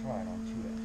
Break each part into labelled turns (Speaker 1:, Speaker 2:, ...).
Speaker 1: try it on 2S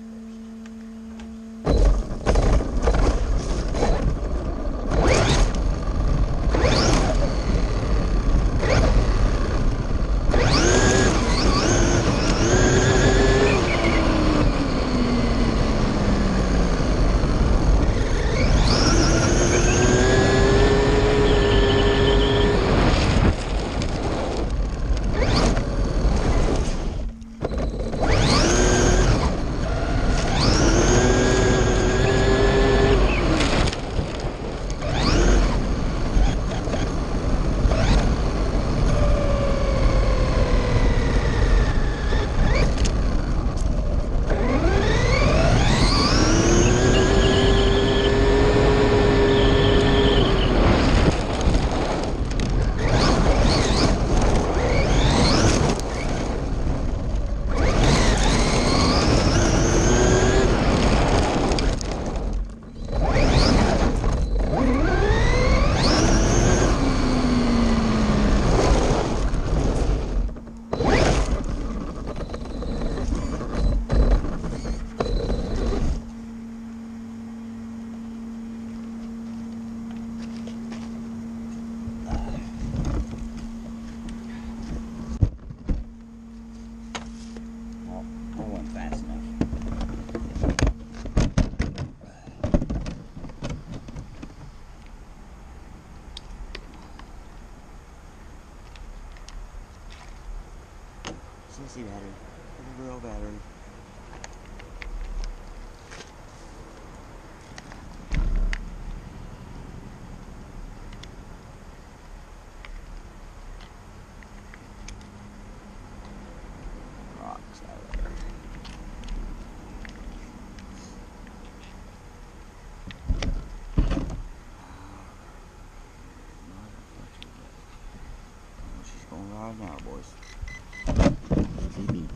Speaker 1: CC battery, a real battery. Rocks out there. She's going right now, boys. Phoebe.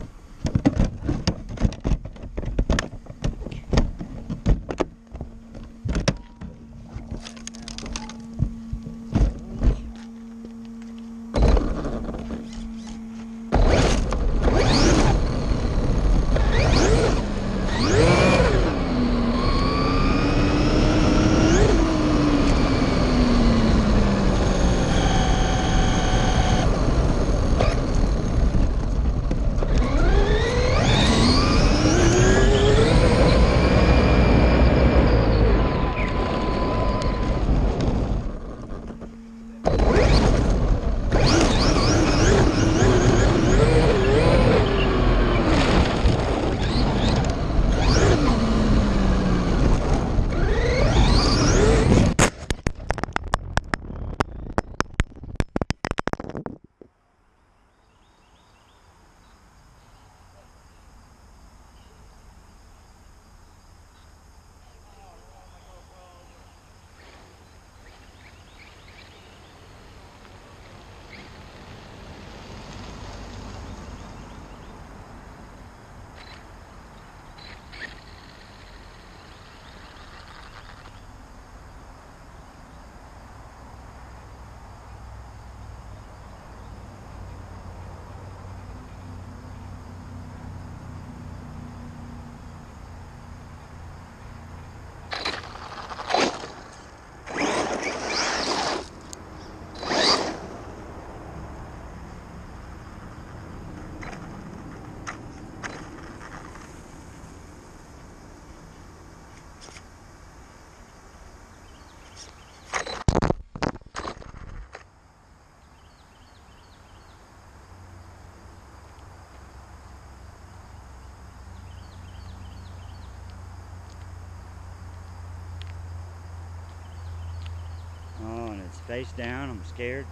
Speaker 1: Oh, and it's face down. I'm scared.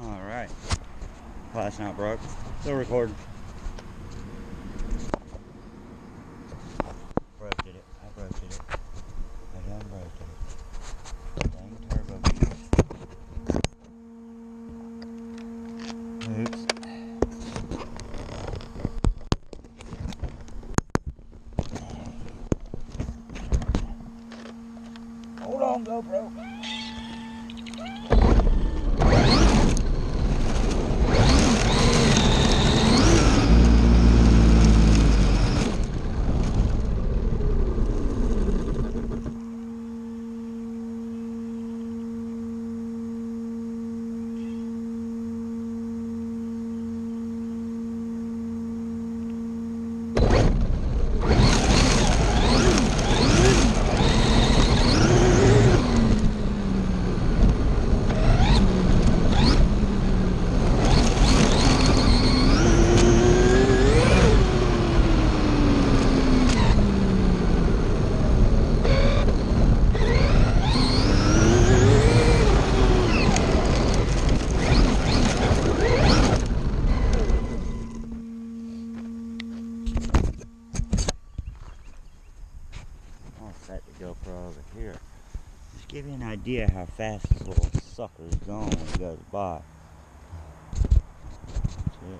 Speaker 1: All right. Well, that's not broke. Still recording. Broached it. I broached it. I done broached it. Dang turbo juice. Oops. Hold on, GoPro. idea how fast this little sucker is going when he goes by. That's it.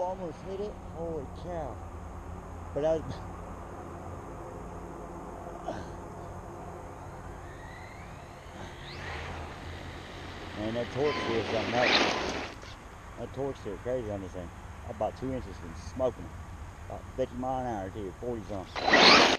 Speaker 1: Almost hit it. Holy cow. But I was... Man, that torque steer is something else. That torque steer is crazy on this thing. I'm about 2 inches from smoking it. About 50 mile an hour too, 40 something.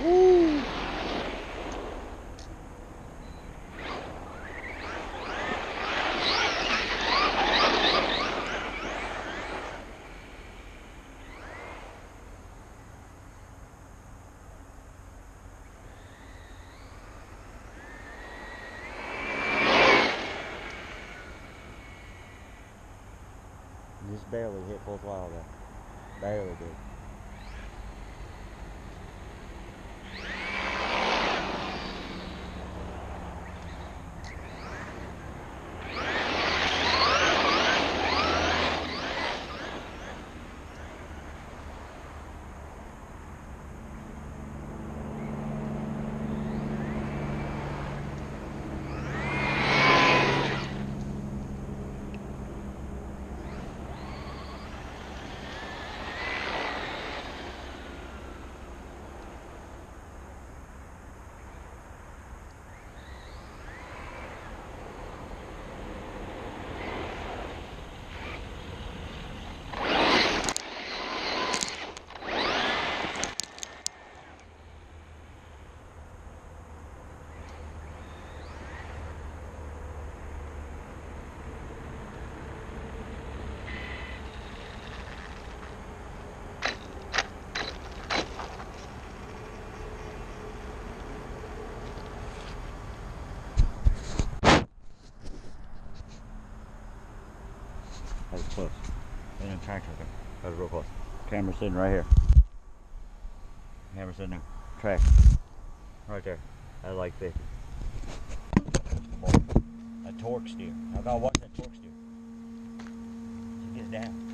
Speaker 1: Woo! Just barely hit full throttle there. Barely did. That was close. Ain't no tractor there. That was real close. Camera's sitting right here. Camera's sitting there. Track. Right there. That's like 50. A torque steer. I gotta watch that torque steer. It gets down.